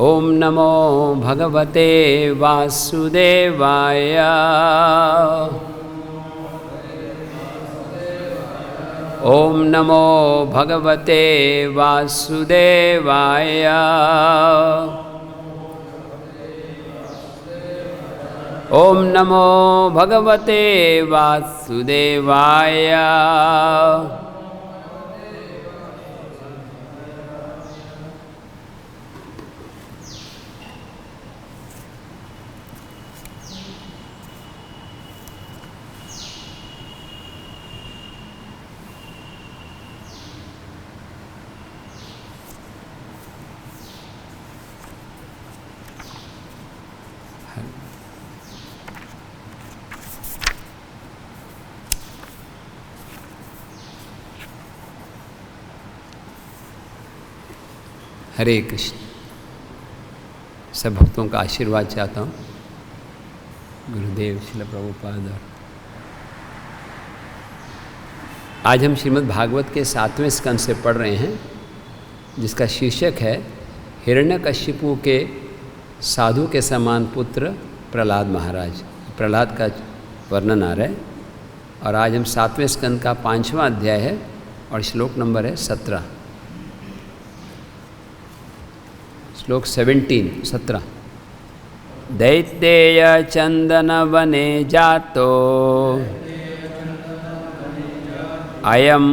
ओम नमो भगवते वासुदेवाय। ओम नमो भगवते वासुदेवाय। ओम नमो भगवते वासुदेवाय। हरे कृष्ण। सब भक्तों का आशीर्वाद चाहता हूँ। गुरुदेव श्रील प्रभुपाद। आज हम श्रीमद् भागवत के 7वें स्कंद से पढ़ रहे हैं, जिसका शीर्षक है हिरण्यकशिपु के साधु के समान पुत्र प्रहलाद महाराज। प्रहलाद का वर्णन आ रहा है और आज हम 7वें स्कंद का 5वां अध्याय है और श्लोक नंबर है 17। श्लोक 17। दैत्तेय चंदन वने जातो अयं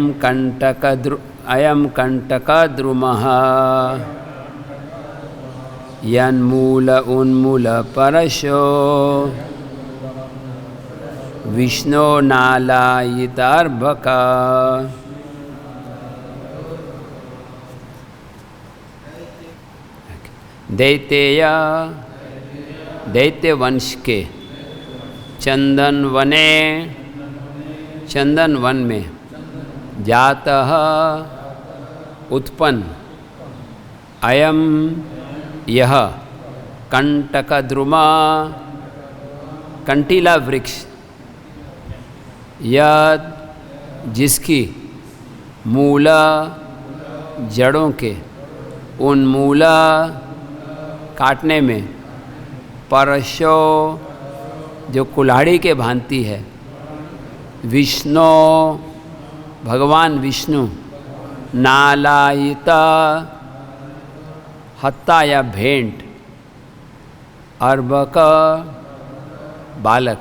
कंटकद्रुमः यन्मूल उन्मूल परशो विष्णो नालायितार्भक। दैत्य वंश के चंदन वन में जातः उत्पन्न अयम यह कंटकद्रुमा कंटीला वृक्ष, यद जिसकी मूला जड़ों के उन्मूला काटने में परशो जो कुल्हाड़ी के भांति है, विष्णु भगवान विष्णु नालायिता हत्ता या भेंट अर्भक बालक।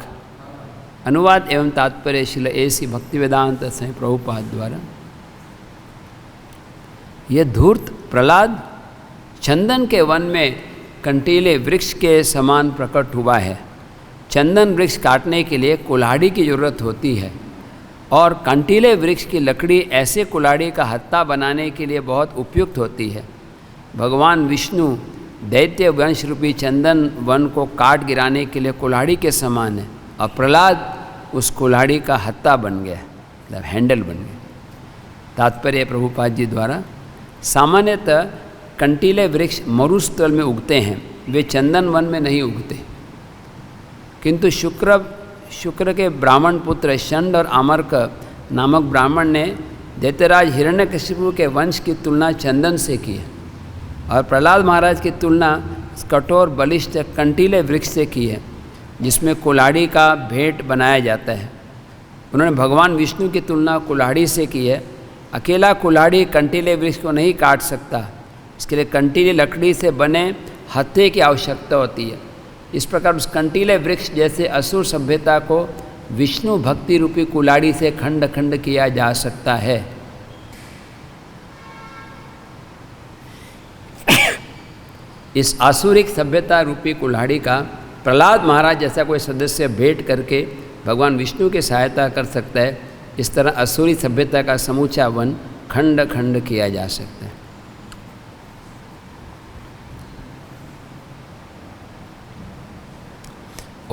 अनुवाद एवं तात्पर्य श्रील A.C. भक्तिवेदांत स्वामी प्रभुपाद द्वारा। यह धूर्त प्रहलाद चंदन के वन में कंटीले वृक्ष के समान प्रकट हुआ है। चंदन वृक्ष काटने के लिए कुल्हाड़ी की जरूरत होती है और कंटीले वृक्ष की लकड़ी ऐसे कुल्हाड़ी का हत्था बनाने के लिए बहुत उपयुक्त होती है। भगवान विष्णु दैत्य वंश रूपी चंदन वन को काट गिराने के लिए कुल्हाड़ी के समान है और प्रहलाद उस कुल्हाड़ी का हत्था बन गया, मतलब हैंडल बन गया। तात्पर्य प्रभुपाद जी द्वारा। सामान्यतः कंटीले वृक्ष मरुस्थल में उगते हैं, वे चंदन वन में नहीं उगते। किंतु शुक्र के ब्राह्मण पुत्र षंड और आमर्क नामक ब्राह्मण ने दैत्यराज हिरण्यकशिपु के वंश की तुलना चंदन से की है और प्रहलाद महाराज की तुलना कठोर बलिष्ठ कंटीले वृक्ष से की है, जिसमें कुल्हाड़ी का भेंट बनाया जाता है। उन्होंने भगवान विष्णु की तुलना कुल्हाड़ी से की है। अकेला कुल्हाड़ी कंटीले वृक्ष को नहीं काट सकता, इसके लिए कंटीली लकड़ी से बने हत्थे की आवश्यकता होती है। इस प्रकार उस कंटीले वृक्ष जैसे असुर सभ्यता को विष्णु भक्ति रूपी कुल्हाड़ी से खंड खंड किया जा सकता है। इस आसुरिक सभ्यता रूपी कुल्हाड़ी का प्रहलाद महाराज जैसा कोई सदस्य भेंट करके भगवान विष्णु की सहायता कर सकता है। इस तरह असुरी सभ्यता का समूचा वन खंड खंड किया जा सकता है।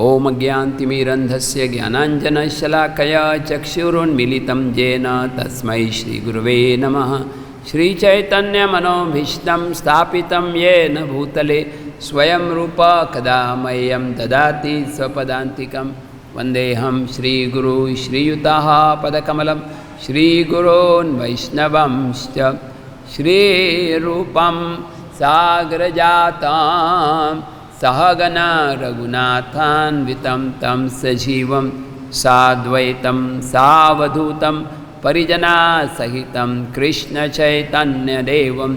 ओम ज्ञानतिमिरन्धस्य ज्ञानाञ्जनशलाकया चक्षुरुन्मीलितं येन तस्मै श्रीगुरुवे नमः। श्रीचैतन्यमनोभीष्टं स्थापितं येन भूतले स्वयं रूपा कदा मह्यं ददाति स्वपदान्तिकं। वन्देऽहं श्रीगुरु श्रीयुताः पदकमलं श्रीगुरोन् वैष्णवंश्च श्रीरूपं साग्रजातां सहगना रघुनाथान्वितं तं सजीवं साद्वैतं सावधूतं परिजना सहितं कृष्णचैतन्यदेवं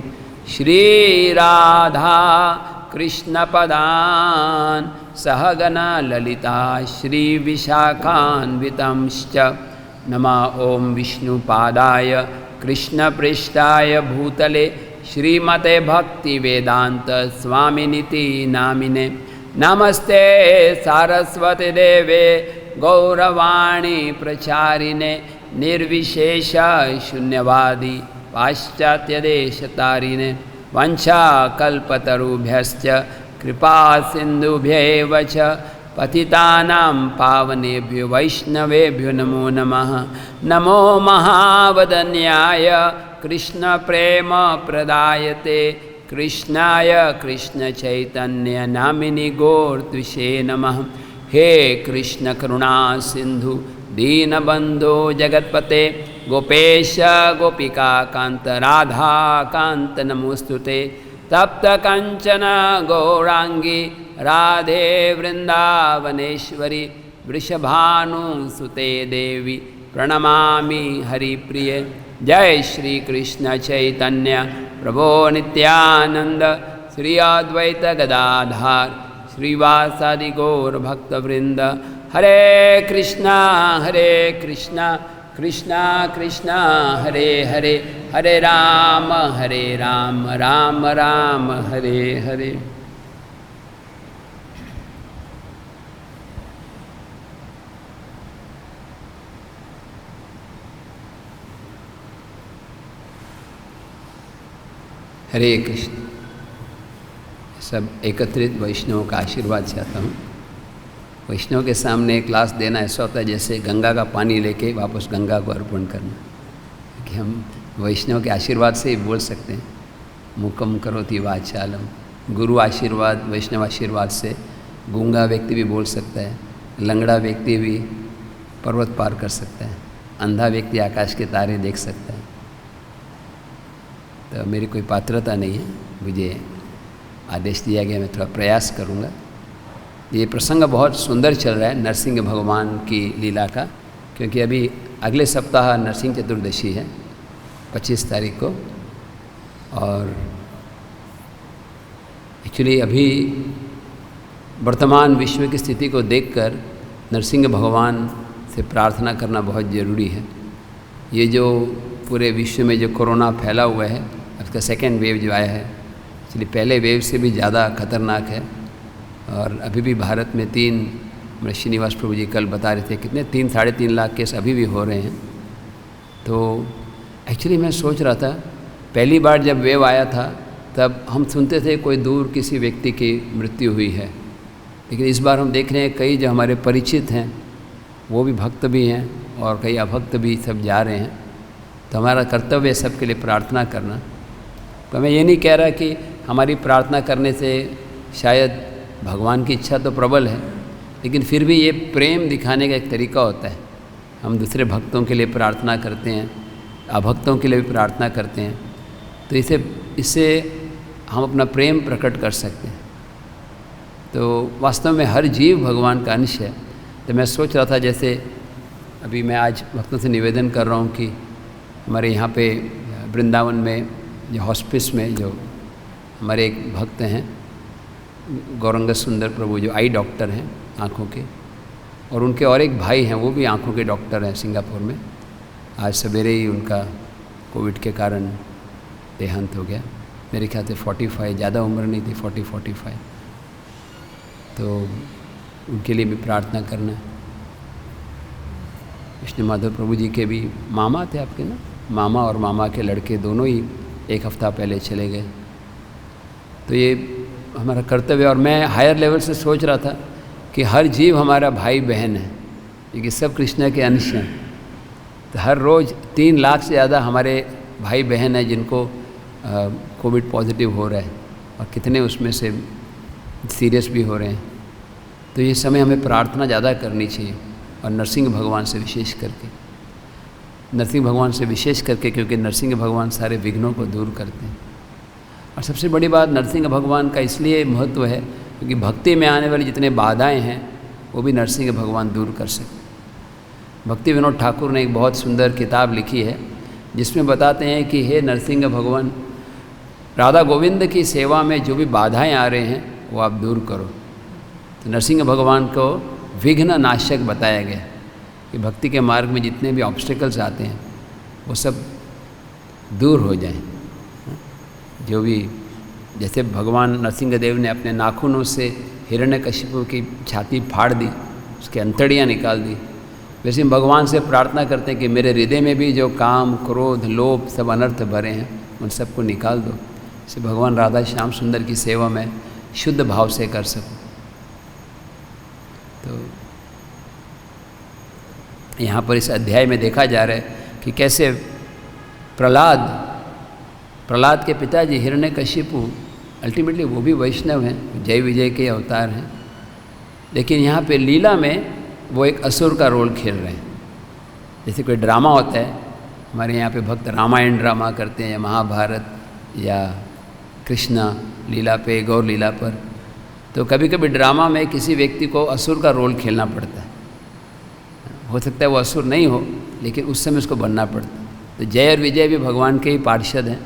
श्रीराधा कृष्णपदान् सहगना ललिता श्रीविशाखान्वितंश्च नमः ॐ विष्णुपादाय कृष्णपृष्ठाय भूतले श्रीमते भक्तिवेदांत स्वामिनिति नामिने नमस्ते सारस्वती देवे गौरवाणी प्रचारिणे निर्विशेष शून्यवादी पाश्चात्यदेशतारिणे वंशाकल्पतरुभ्यश्च कृपा सिन्धुभ्यैव च पतितानां पावनेभ्यो वैष्णवेभ्यो नमो नमः। नमो महावदन्याय कृष्णप्रेम प्रदायते कृष्णाय कृष्णचैतन्य नामिनि गौरत्विषे नमः। हे कृष्ण करुणा सिंधु दीनबंधो जगत्पते गोपेश गोपिका कांत राधा कांत नमोस्तुते तप्त कंचन गौरांगी राधे वृंदावनेश्वरी वृषभानुसुते देवी प्रणमामि हरिप्रिय। जय श्री कृष्ण चैतन्य प्रभो नित्यानंद श्री अद्वैत गदाधार श्रीवासादि गौर भक्तवृंद। हरे कृष्णा कृष्णा कृष्णा हरे हरे हरे राम राम राम हरे हरे। हरे कृष्ण। सब एकत्रित वैष्णवों का आशीर्वाद चाहता हूँ। वैष्णव के सामने क्लास देना ऐसा होता है जैसे गंगा का पानी लेके वापस गंगा को अर्पण करना, कि हम वैष्णव के आशीर्वाद से ही बोल सकते हैं। मुकम करोति वाचालम, गुरु आशीर्वाद वैष्णव आशीर्वाद से गूंगा व्यक्ति भी बोल सकता है, लंगड़ा व्यक्ति भी पर्वत पार कर सकता है, अंधा व्यक्ति आकाश के तारे देख सकता है। तो मेरी कोई पात्रता नहीं है, मुझे आदेश दिया गया, मैं थोड़ा प्रयास करूँगा। ये प्रसंग बहुत सुंदर चल रहा है नरसिंह भगवान की लीला का, क्योंकि अभी अगले सप्ताह नरसिंह चतुर्दशी है 25 तारीख को। और एक्चुअली अभी वर्तमान विश्व की स्थिति को देखकर नरसिंह भगवान से प्रार्थना करना बहुत ज़रूरी है। ये जो पूरे विश्व में जो कोरोना फैला हुआ है, उसका सेकेंड वेव जो आया है, इसलिए पहले वेव से भी ज़्यादा खतरनाक है। और अभी भी भारत में 3 श्रीनिवास प्रभु जी कल बता रहे थे कितने 3-3.5 लाख केस अभी भी हो रहे हैं। तो एक्चुअली मैं सोच रहा था, पहली बार जब वेव आया था तब हम सुनते थे कोई दूर किसी व्यक्ति की मृत्यु हुई है, लेकिन इस बार हम देख रहे हैं कई जो हमारे परिचित हैं वो भी भक्त भी हैं और कई अभक्त भी सब जा रहे हैं। तो हमारा कर्तव्य है सबके लिए प्रार्थना करना। तो मैं ये नहीं कह रहा कि हमारी प्रार्थना करने से शायद भगवान की इच्छा तो प्रबल है, लेकिन फिर भी ये प्रेम दिखाने का एक तरीका होता है। हम दूसरे भक्तों के लिए प्रार्थना करते हैं, अभक्तों के लिए भी प्रार्थना करते हैं, तो इससे हम अपना प्रेम प्रकट कर सकते हैं। तो वास्तव में हर जीव भगवान का अंश है। तो मैं सोच रहा था, जैसे अभी मैं आज भक्तों से निवेदन कर रहा हूँ कि हमारे यहाँ पे वृंदावन में जो हॉस्पिस में जो हमारे एक भक्त हैं गौरंग सुंदर प्रभु, जो आई डॉक्टर हैं आँखों के, और उनके और एक भाई हैं वो भी आँखों के डॉक्टर हैं सिंगापुर में। आज सवेरे ही उनका कोविड के कारण देहांत हो गया। मेरे ख्याल से 45, ज़्यादा उम्र नहीं थी, 40-45। तो उनके लिए भी प्रार्थना करना। विष्णु माधव प्रभु जी के भी मामा थे आपके ना, मामा और मामा के लड़के दोनों ही 1 हफ्ता पहले चले गए। तो ये हमारा कर्तव्य। और मैं हायर लेवल से सोच रहा था कि हर जीव हमारा भाई बहन है, क्योंकि सब कृष्ण के अंश हैं। तो हर रोज़ 3 लाख से ज़्यादा हमारे भाई बहन हैं जिनको कोविड पॉजिटिव हो रहा है, और कितने उसमें से सीरियस भी हो रहे हैं। तो ये समय हमें प्रार्थना ज़्यादा करनी चाहिए, और नरसिंह भगवान से विशेष करके, क्योंकि नरसिंह भगवान सारे विघ्नों को दूर करते हैं। और सबसे बड़ी बात नरसिंह भगवान का इसलिए महत्व है क्योंकि भक्ति में आने वाली जितने बाधाएं हैं वो भी नरसिंह भगवान दूर कर सकते। भक्ति विनोद ठाकुर ने एक बहुत सुंदर किताब लिखी है जिसमें बताते हैं कि हे नरसिंह भगवान, राधा गोविंद की सेवा में जो भी बाधाएं आ रहे हैं वो आप दूर करो। तो नरसिंह भगवान को विघ्न नाशक बताया गया कि भक्ति के मार्ग में जितने भी ऑब्स्टिकल्स आते हैं वो सब दूर हो जाएं। जो भी जैसे भगवान नरसिंह देव ने अपने नाखूनों से हिरण्यकशिपु की छाती फाड़ दी, उसकी अंतड़ियाँ निकाल दी, वैसे हम भगवान से प्रार्थना करते हैं कि मेरे हृदय में भी जो काम, क्रोध, लोभ सब अनर्थ भरे हैं उन सबको निकाल दो, इसे भगवान राधा श्याम सुंदर की सेवा में शुद्ध भाव से कर सकूं। तो यहाँ पर इस अध्याय में देखा जा रहा है कि कैसे प्रहलाद के पिताजी हिरण्यकशिपु अल्टीमेटली वो भी वैष्णव हैं, जय विजय के अवतार हैं, लेकिन यहाँ पे लीला में वो एक असुर का रोल खेल रहे हैं। जैसे कोई ड्रामा होता है, हमारे यहाँ पे भक्त रामायण ड्रामा करते हैं या महाभारत या कृष्णा लीला पे, गौर लीला पर, तो कभी कभी ड्रामा में किसी व्यक्ति को असुर का रोल खेलना पड़ता है। हो सकता है वो असुर नहीं हो लेकिन उस समय उसको बनना पड़ता है। तो जय और विजय भी भगवान के ही पार्षद हैं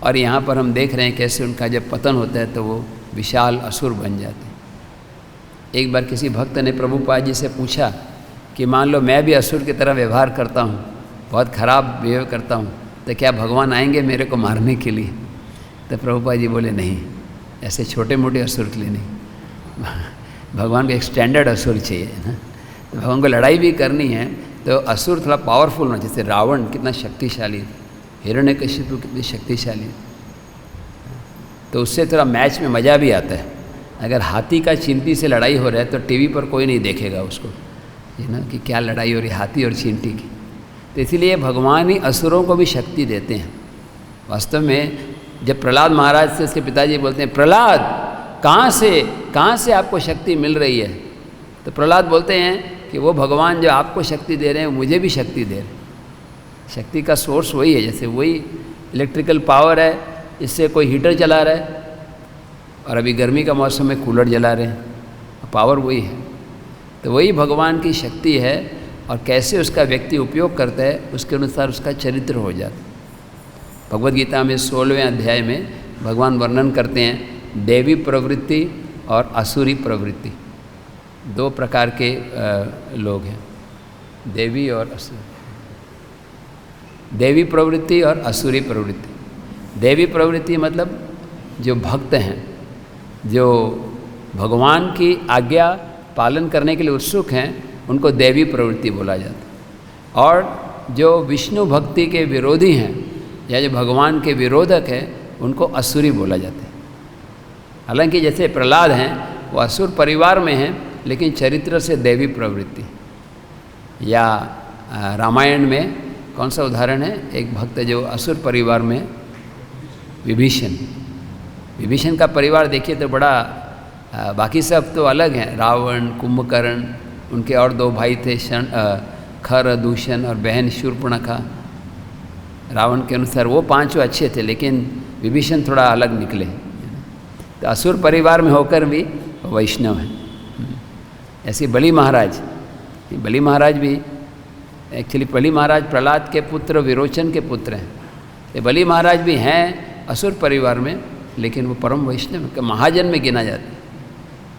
और यहाँ पर हम देख रहे हैं कैसे उनका जब पतन होता है तो वो विशाल असुर बन जाते हैं। एक बार किसी भक्त ने प्रभुपाद जी से पूछा कि मान लो मैं भी असुर की तरह व्यवहार करता हूँ, बहुत ख़राब बिहेव करता हूँ, तो क्या भगवान आएंगे मेरे को मारने के लिए? तो प्रभुपाद जी बोले नहीं, ऐसे छोटे मोटे असुर के लिए नहीं, भगवान को एक स्टैंडर्ड असुर चाहिए ना। तो भगवान को लड़ाई भी करनी है तो असुर थोड़ा पावरफुल होना, जैसे रावण कितना शक्तिशाली, हिरण्यकशिपु कितनी शक्तिशाली, तो उससे थोड़ा मैच में मज़ा भी आता है। अगर हाथी का चींटी से लड़ाई हो रहा है तो टीवी पर कोई नहीं देखेगा उसको, ये ना कि क्या लड़ाई हो रही हाथी और चींटी की। तो इसीलिए भगवान ही असुरों को भी शक्ति देते हैं। वास्तव में जब प्रहलाद महाराज से उसके पिताजी बोलते हैं प्रहलाद कहाँ से आपको शक्ति मिल रही है, तो प्रहलाद बोलते हैं कि वो भगवान जो आपको शक्ति दे रहे हैं मुझे भी शक्ति दे रहे हैं। शक्ति का सोर्स वही है, जैसे वही इलेक्ट्रिकल पावर है, इससे कोई हीटर चला रहा है और अभी गर्मी का मौसम में कूलर जला रहे हैं, पावर वही है। तो वही भगवान की शक्ति है और कैसे उसका व्यक्ति उपयोग करता है उसके अनुसार उसका चरित्र हो जाता है। भगवद गीता में 16वें अध्याय में भगवान वर्णन करते हैं देवी प्रवृत्ति और असुरी प्रवृत्ति, दो प्रकार के लोग हैं, देवी और असुरी, देवी प्रवृत्ति और असुरी प्रवृत्ति। देवी प्रवृत्ति मतलब जो भक्त हैं, जो भगवान की आज्ञा पालन करने के लिए उत्सुक हैं, उनको देवी प्रवृत्ति बोला जाता है। और जो विष्णु भक्ति के विरोधी हैं या जो भगवान के विरोधक हैं उनको असुरी बोला जाता है। हालांकि जैसे प्रहलाद हैं वो असुर परिवार में हैं लेकिन चरित्र से देवी प्रवृत्ति। या रामायण में कौन सा उदाहरण है, एक भक्त जो असुर परिवार में, विभीषण का परिवार देखिए तो बड़ा, बाकी सब तो अलग हैं, रावण, कुंभकर्ण, उनके और दो भाई थे खर, दूषण और बहन शूर्पणखा। रावण के अनुसार वो पांचों अच्छे थे लेकिन विभीषण थोड़ा अलग निकले। तो असुर परिवार में होकर भी वैष्णव हैं। ऐसे बलि महाराज भी एक्चुअली बलि महाराज प्रहलाद के पुत्र विरोचन के पुत्र हैं। ये बलि महाराज भी हैं असुर परिवार में लेकिन वो परम वैष्णव के महाजन में गिना जाते हैं।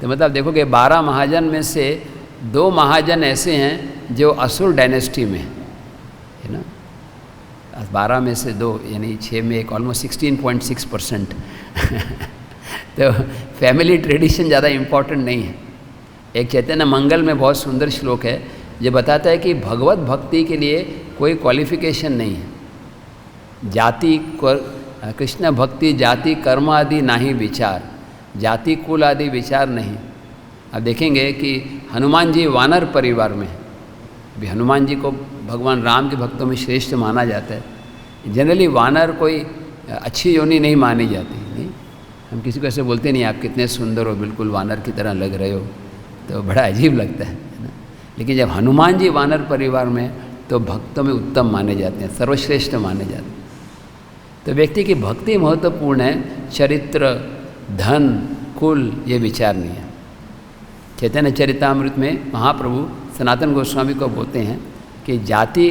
तो मतलब देखोगे 12 महाजन में से 2 महाजन ऐसे हैं जो असुर डायनेस्टी में है ना, 12 में से 2 यानी 6 में एक, ऑलमोस्ट 16.6%। तो फैमिली ट्रेडिशन ज़्यादा इम्पोर्टेंट नहीं है। एक चैतन्य मंगल में बहुत सुंदर श्लोक है जो बताता है कि भगवत भक्ति के लिए कोई क्वालिफिकेशन नहीं है। जाति, कृष्ण भक्ति जाति कर्म आदि नहीं विचार, जाति कुल आदि विचार नहीं। अब देखेंगे कि हनुमान जी वानर परिवार में, अभी हनुमान जी को भगवान राम के भक्तों में श्रेष्ठ माना जाता है। जनरली वानर कोई अच्छी योनि नहीं मानी जाती, नहीं, हम किसी को ऐसे बोलते नहीं आप कितने सुंदर हो, बिल्कुल वानर की तरह लग रहे हो, तो बड़ा अजीब लगता है ना। लेकिन जब हनुमान जी वानर परिवार में तो भक्तों में उत्तम माने जाते हैं, सर्वश्रेष्ठ माने जाते हैं। तो व्यक्ति की भक्ति महत्वपूर्ण है, चरित्र, धन, कुल ये विचार नहीं है। चैतन्य चरितामृत में महाप्रभु सनातन गोस्वामी को बोलते हैं कि जाति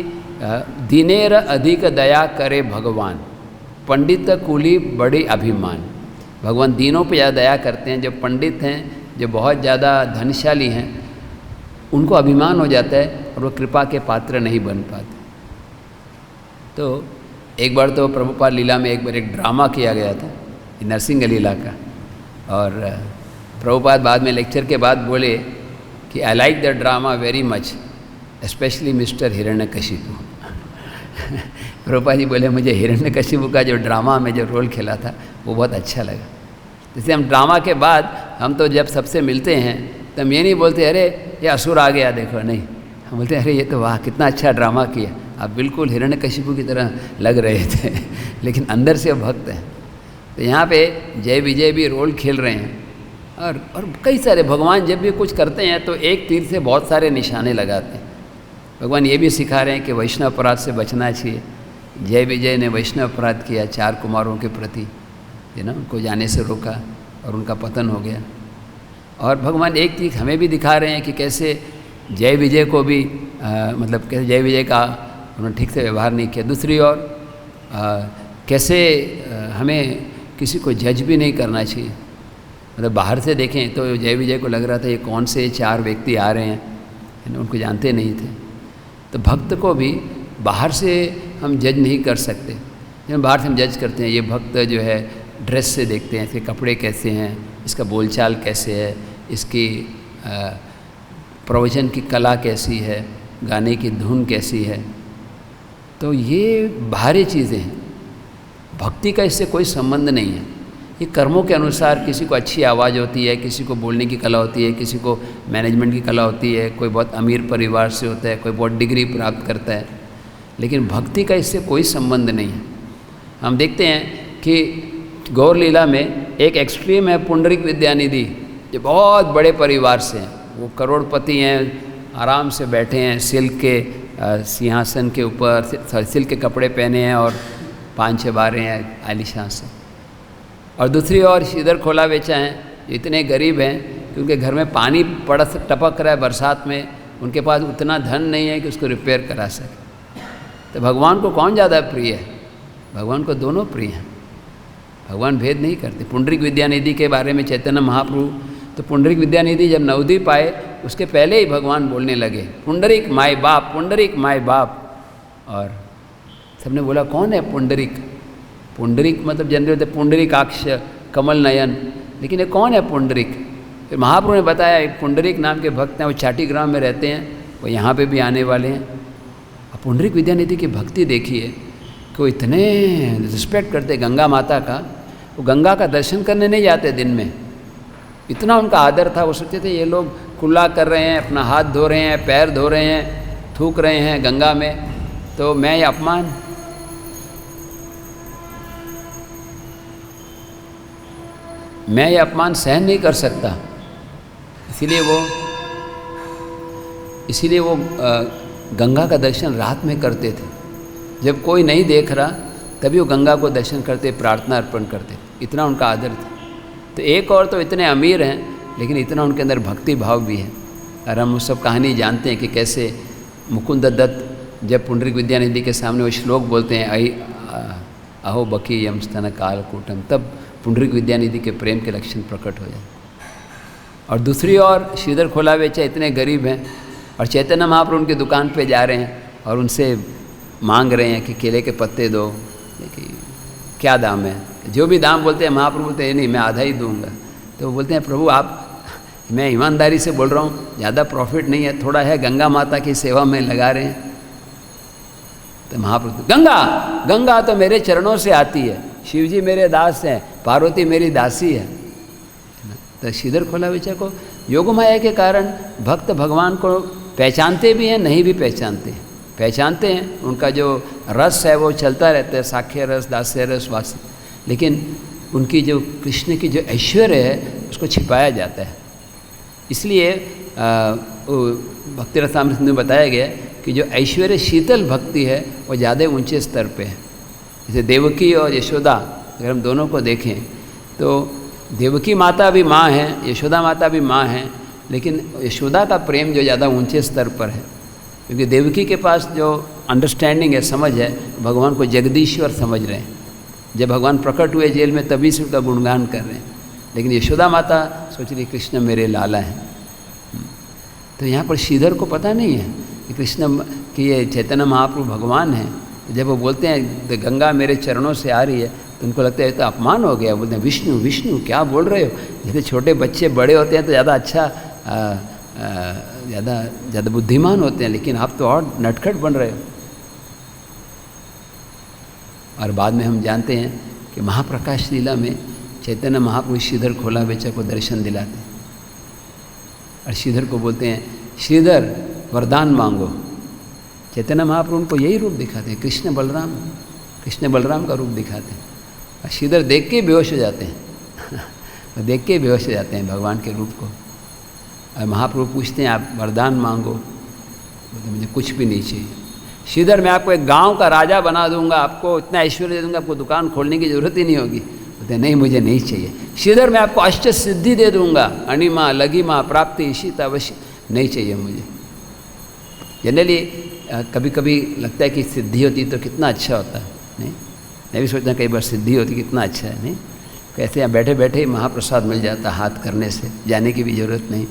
दिनेर अधिक दया करे भगवान, पंडित कुली बड़ी अभिमान। भगवान दीनों पे ज़्यादा दया करते हैं। जो पंडित हैं, जो बहुत ज़्यादा धनशाली हैं, उनको अभिमान हो जाता है और वो कृपा के पात्र नहीं बन पाते। तो एक बार तो प्रभुपाद लीला में एक ड्रामा किया गया था, नरसिंह लीला का, और प्रभुपाद बाद में लेक्चर के बाद बोले कि I like the drama very much, specially mister Hiranyakashipu. Prabhupada ji बोले मुझे हिरण्यकशिपु का जो ड्रामा में जो रोल खेला था वो बहुत अच्छा लगा। जैसे हम ड्रामा के बाद हम तो जब सबसे मिलते हैं तो हम ये नहीं बोलते अरे ये असुर आ गया देखो, नहीं, हम बोलते हैं अरे ये तो वाह कितना अच्छा ड्रामा किया, आप बिल्कुल हिरण्यकशिपु की तरह लग रहे थे लेकिन अंदर से भक्त हैं। तो यहाँ पे जय विजय भी रोल खेल रहे हैं और कई सारे भगवान जब भी कुछ करते हैं तो एक तीर से बहुत सारे निशाने लगाते हैं। भगवान ये भी सिखा रहे हैं कि वैष्णव अपराध से बचना चाहिए। जय विजय ने वैष्णव अपराध किया 4 कुमारों के प्रति, उनको जाने से रोका और उनका पतन हो गया। और भगवान एक चीज़ हमें भी दिखा रहे हैं कि कैसे जय विजय को भी मतलब कैसे जय विजय का उन्होंने ठीक से व्यवहार नहीं किया। दूसरी ओर कैसे हमें किसी को जज भी नहीं करना चाहिए। मतलब बाहर से देखें तो जय विजय को लग रहा था ये कौन से 4 व्यक्ति आ रहे हैं, उनको जानते नहीं थे। तो भक्त को भी बाहर से हम जज नहीं कर सकते। जब बाहर से हम जज करते हैं, ये भक्त जो है ड्रेस से देखते हैं, इसके कपड़े कैसे हैं, इसका बोलचाल कैसे है, इसकी प्रवचन की कला कैसी है, गाने की धुन कैसी है। तो ये बाहरी चीज़ें हैं, भक्ति का इससे कोई संबंध नहीं है। ये कर्मों के अनुसार किसी को अच्छी आवाज़ होती है, किसी को बोलने की कला होती है, किसी को मैनेजमेंट की कला होती है, कोई बहुत अमीर परिवार से होता है, कोई बहुत डिग्री प्राप्त करता है, लेकिन भक्ति का इससे कोई संबंध नहीं है। हम देखते हैं कि गौर लीला में एक एक्सट्रीम है पुंडरीक विद्यानिधि, जो बहुत बड़े परिवार से हैं, वो करोड़पति हैं, आराम से बैठे हैं सिल्क के सिंहासन के ऊपर, सिल्क के कपड़े पहने हैं और 5-6 बारे हैं आलीशान से। और दूसरी ओर श्रीधर खोला बेचा हैं, इतने गरीब हैं कि उनके घर में पानी टपक रहा है बरसात में, उनके पास उतना धन नहीं है कि उसको रिपेयर करा सके। तो भगवान को कौन ज़्यादा प्रिय है? भगवान को दोनों प्रिय हैं। भगवान भेद नहीं करते। पुंडरीक विद्यानिधि के बारे में चैतन्य महाप्रभु, तो पुंडरीक विद्यानिधि जब नवद्वीप आए उसके पहले ही भगवान बोलने लगे पुंडरीक माय बाप, पुंडरीक माय बाप। और सबने बोला कौन है पुंडरीक? पुंडरीक मतलब जनरल होते पुंडरीकाक्ष, कमल नयन, लेकिन ये कौन है पुंडरीक? फिर महाप्रभु ने बताया एक पुंडरीक नाम के भक्त हैं, वो चाटीग्राम में रहते हैं, वो यहाँ पे भी आने वाले हैं। अब पुंडरीक विद्यानिधि की भक्ति देखिए कि वो इतने रिस्पेक्ट करते गंगा माता का, वो गंगा का दर्शन करने नहीं जाते दिन में, इतना उनका आदर था। वो सोचते थे ये लोग कुल्ला कर रहे हैं, अपना हाथ धो रहे हैं, पैर धो रहे हैं, थूक रहे हैं गंगा में, तो मैं ये अपमान, मैं ये अपमान सहन नहीं कर सकता। इसीलिए वो गंगा का दर्शन रात में करते थे, जब कोई नहीं देख रहा तभी वो गंगा को दर्शन करते, प्रार्थना अर्पण करते, इतना उनका आदर था। तो एक और तो इतने अमीर हैं लेकिन इतना उनके अंदर भक्ति भाव भी है। और हम सब कहानी जानते हैं कि कैसे मुकुंद दत्त जब पुंडरीक विद्यानिधि के सामने वो श्लोक बोलते हैं अहो बकी यम स्तन कालकूटम, तब पुंडरीक विद्यानिधि के प्रेम के लक्षण प्रकट हो जाए। और दूसरी ओर श्रीधर खोला बेचा इतने गरीब हैं और चैतन्य महाप्रभु उनकी दुकान पे जा रहे हैं और उनसे मांग रहे हैं कि केले के पत्ते दो, कि क्या दाम है, जो भी दाम बोलते हैं महाप्रभु बोलते हैं नहीं मैं आधा ही दूंगा। तो वो बोलते हैं प्रभु आप, मैं ईमानदारी से बोल रहा हूँ, ज़्यादा प्रॉफिट नहीं है, थोड़ा है, गंगा माता की सेवा में लगा रहे हैं। तो महाप्रभु गंगा तो मेरे चरणों से आती है, शिव जी मेरे दास हैं, पार्वती मेरी दासी है। तो श्रीधर खोला बेचा को योग माया के कारण भक्त भगवान को पहचानते भी हैं, नहीं भी पहचानते हैं, पहचानते हैं, उनका जो रस है वो चलता रहता है, साख्य रस, दास्य रस, वास, लेकिन उनकी जो कृष्ण की जो ऐश्वर्य है उसको छिपाया जाता है। इसलिए भक्ति रसामृत में बताया गया कि जो ऐश्वर्य शीतल भक्ति है वो ज़्यादा ऊंचे स्तर पे है। जैसे देवकी और यशोदा, अगर हम दोनों को देखें तो देवकी माता भी माँ है, यशोदा माता भी माँ है, लेकिन यशोदा का प्रेम जो ज़्यादा ऊंचे स्तर पर है, क्योंकि देवकी के पास जो अंडरस्टैंडिंग है, समझ है, भगवान को जगदीश्वर समझ रहे हैं। जब भगवान प्रकट हुए जेल में तभी से उनका गुणगान कर रहे हैं, लेकिन यशोदा माता सोच रही कृष्ण मेरे लाला हैं। तो यहाँ पर श्रीधर को पता नहीं है कि कृष्ण कि ये चैतन्य महाप्रभु भगवान हैं। जब वो बोलते हैं गंगा मेरे चरणों से आ रही है, तो उनको लगता है तो अपमान हो गया। बोलते हैं विष्णु विष्णु क्या बोल रहे हो। जैसे छोटे बच्चे बड़े होते हैं तो ज़्यादा अच्छा ज़्यादा बुद्धिमान होते हैं, लेकिन आप तो और नटखट बन रहे हो। और बाद में हम जानते हैं कि महाप्रकाश लीला में चैतन्य महाप्रभु श्रीधर खोला बेचा को दर्शन दिलाते हैं और श्रीधर को बोलते हैं श्रीधर वरदान मांगो। चैतन्य महाप्रभु उनको यही रूप दिखाते हैं, कृष्ण बलराम का रूप दिखाते हैं। और श्रीधर देख के बेहोश हो जाते हैं देख के बेहोश हो जाते हैं भगवान के रूप को। और महाप्रभु पूछते हैं आप वरदान मांगो। बोलते मुझे कुछ भी नहीं चाहिए श्रीधर, मैं आपको एक गांव का राजा बना दूंगा, आपको इतना ऐश्वर्य दे दूंगा, आपको दुकान खोलने की जरूरत ही नहीं होगी। बोलते नहीं मुझे नहीं चाहिए श्रीधर, मैं आपको अष्ट सिद्धि दे दूंगा, अणिमा लघिमा प्राप्ति ईशित अवश्य, नहीं चाहिए मुझे। जनरली कभी कभी लगता है कि सिद्धि होती तो कितना अच्छा होता है, नहीं? मैं भी सोचता कई बार सिद्धि होती कितना अच्छा है, नहीं? कैसे यहाँ बैठे बैठे ही महाप्रसाद मिल जाता हाथ करने से, जाने की भी ज़रूरत नहीं।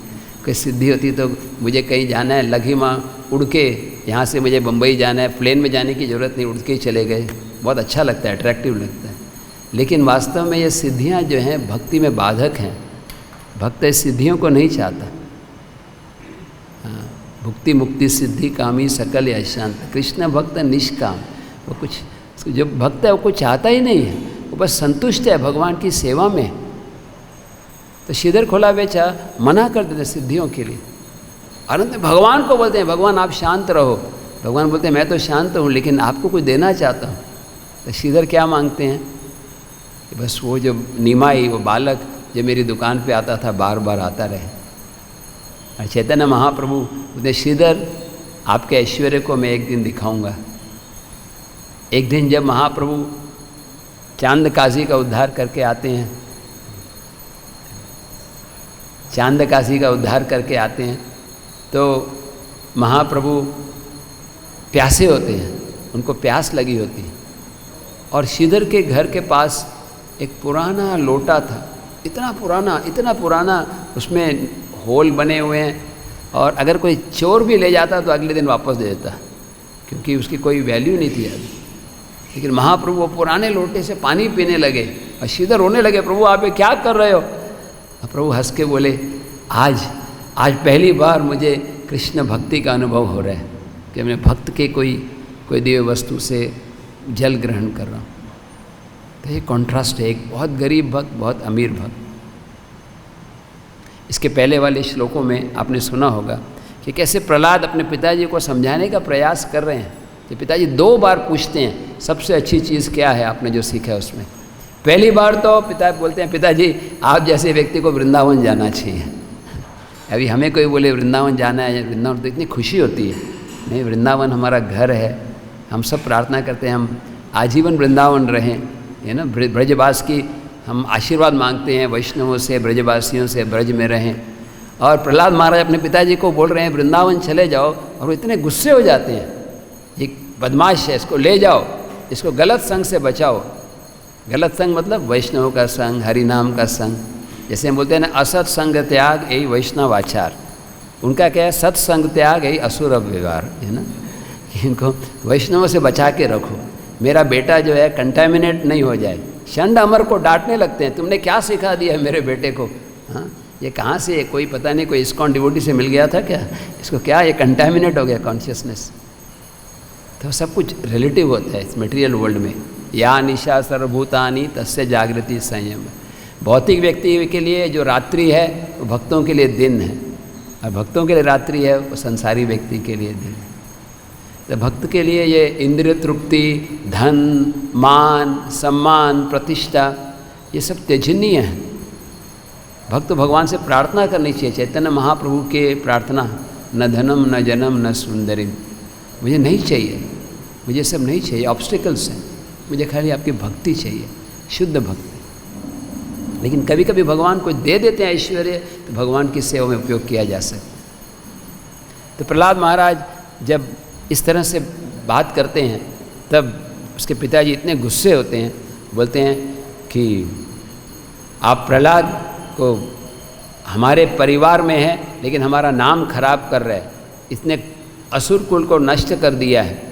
कोई सिद्धि होती तो मुझे कहीं जाना है लघिमा उड़ के, यहाँ से मुझे बम्बई जाना है, प्लेन में जाने की ज़रूरत नहीं, उड़ के ही चले गए, बहुत अच्छा लगता है, अट्रैक्टिव लगता है। लेकिन वास्तव में ये सिद्धियाँ जो हैं भक्ति में बाधक हैं। भक्त इस सिद्धियों को नहीं चाहता। भुक्ति मुक्ति सिद्धि कामी सकल या शांत, कृष्ण भक्त निष्काम। वो कुछ जो भक्त है वो कुछ चाहता ही नहीं है, वो बस संतुष्ट है भगवान की सेवा में। तो श्रीधर खोला बेचा मना कर देते सिद्धियों के लिए। अनंत भगवान को बोलते हैं भगवान आप शांत रहो। भगवान बोलते हैं मैं तो शांत हूँ लेकिन आपको कुछ देना चाहता हूँ। तो श्रीधर क्या मांगते हैं कि बस वो जो निमाई, वो बालक जो मेरी दुकान पे आता था बार बार आता रहे। और चैतन्य महाप्रभु बोलते श्रीधर आपके ऐश्वर्य को मैं एक दिन दिखाऊंगा। एक दिन जब महाप्रभु चांद काशी का उद्धार करके आते हैं, चांद काशी का उद्धार करके आते हैं तो महाप्रभु प्यासे होते हैं, उनको प्यास लगी होती है। और श्रीधर के घर के पास एक पुराना लोटा था, इतना पुराना, उसमें होल बने हुए हैं। और अगर कोई चोर भी ले जाता तो अगले दिन वापस दे देता, क्योंकि उसकी कोई वैल्यू नहीं थी अभी। लेकिन महाप्रभु वो पुराने लोटे से पानी पीने लगे और श्रीधर रोने लगे, प्रभु आप ये क्या कर रहे हो। प्रभु हंस के बोले आज पहली बार मुझे कृष्ण भक्ति का अनुभव हो रहा है कि मैं भक्त के कोई दिव्य वस्तु से जल ग्रहण कर रहा हूँ। तो ये कॉन्ट्रास्ट है, एक बहुत गरीब भक्त, बहुत अमीर भक्त। इसके पहले वाले श्लोकों में आपने सुना होगा कि कैसे प्रहलाद अपने पिताजी को समझाने का प्रयास कर रहे हैं कि पिताजी 2 बार पूछते हैं सबसे अच्छी चीज़ क्या है आपने जो सीखा है उसमें। पहली बार तो पिता बोलते हैं पिताजी आप जैसे व्यक्ति को वृंदावन जाना चाहिए। अभी हमें कोई बोले वृंदावन जाना है, वृंदावन तो इतनी खुशी होती है। नहीं, वृंदावन हमारा घर है, हम सब प्रार्थना करते हैं हम आजीवन वृंदावन रहें, है ना। ब्रजवास की हम आशीर्वाद मांगते हैं वैष्णवों से, ब्रजवासियों से, ब्रज में रहें। और प्रहलाद महाराज अपने पिताजी को बोल रहे हैं वृंदावन चले जाओ, और वो इतने गुस्से हो जाते हैं, ये बदमाश है, इसको ले जाओ, इसको गलत संग से बचाओ। गलत संग मतलब वैष्णव का संग, हरि नाम का संग। जैसे हम बोलते हैं ना असत संग त्याग यही वैष्णव आचार, उनका क्या है सत्संग त्याग यही असुर व्यवहार, है ना। कि इनको वैष्णवों से बचा के रखो, मेरा बेटा जो है कंटेमिनेट नहीं हो जाए। षंड अमर को डांटने लगते हैं, तुमने क्या सिखा दिया है मेरे बेटे को। हाँ, ये कहाँ से, कोई पता नहीं, कोई इस्कॉन डिवोटी से मिल गया था क्या, इसको क्या ये कंटेमिनेट हो गया कॉन्शियसनेस। तो सब कुछ रिलेटिव होता है इस मटेरियल वर्ल्ड में। या निशा सर्वभूतानि तस्य जागृति संयम। भौतिक व्यक्ति के लिए जो रात्रि है वो भक्तों के लिए दिन है, और भक्तों के लिए रात्रि है वो संसारी व्यक्ति के लिए दिन है। तो भक्त के लिए ये इंद्रिय तृप्ति, धन, मान, सम्मान, प्रतिष्ठा, ये सब त्यजनीय है। भक्त भगवान से प्रार्थना करनी चाहिए। चैतन्य महाप्रभु के प्रार्थना, न धनम न जनम न सुंदरी, मुझे नहीं चाहिए, मुझे सब नहीं चाहिए, ऑब्स्टिकल्स हैं। मुझे खाली आपकी भक्ति चाहिए, शुद्ध भक्ति। लेकिन कभी कभी भगवान को दे देते हैं ऐश्वर्य, तो भगवान की सेवा में उपयोग किया जा सकता है। तो प्रहलाद महाराज जब इस तरह से बात करते हैं, तब उसके पिताजी इतने गुस्से होते हैं, बोलते हैं कि आप प्रहलाद को हमारे परिवार में है, लेकिन हमारा नाम खराब कर रहे हैं, इसने असुर कुल को नष्ट कर दिया है।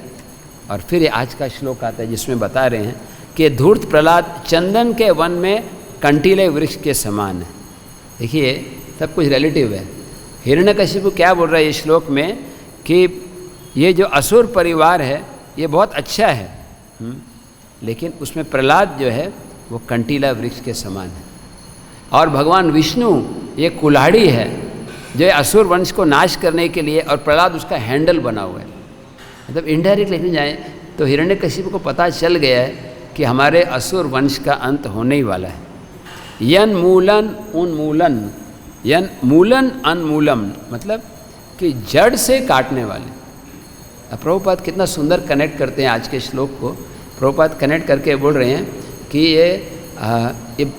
और फिर ये आज का श्लोक आता है जिसमें बता रहे हैं कि धूर्त प्रहलाद चंदन के वन में कंटीले वृक्ष के समान है। देखिए, सब कुछ रिलेटिव है। हिरण्यकशिपु क्या बोल रहा है इस श्लोक में कि ये जो असुर परिवार है ये बहुत अच्छा है, लेकिन उसमें प्रहलाद जो है वो कंटीला वृक्ष के समान है। और भगवान विष्णु ये कुल्हाड़ी है जो असुर वंश को नाश करने के लिए, और प्रहलाद उसका हैंडल बना हुआ है। मतलब इनडायरेक्ट लेके जाए तो हिरण्यकशिपु को पता चल गया है कि हमारे असुर वंश का अंत होने ही वाला है। यन मूलन उन्मूलन, यन मूलन अनमूलम, मतलब कि जड़ से काटने वाले। अब प्रभुपाद कितना सुंदर कनेक्ट करते हैं आज के श्लोक को। प्रभुपाद कनेक्ट करके बोल रहे हैं कि ये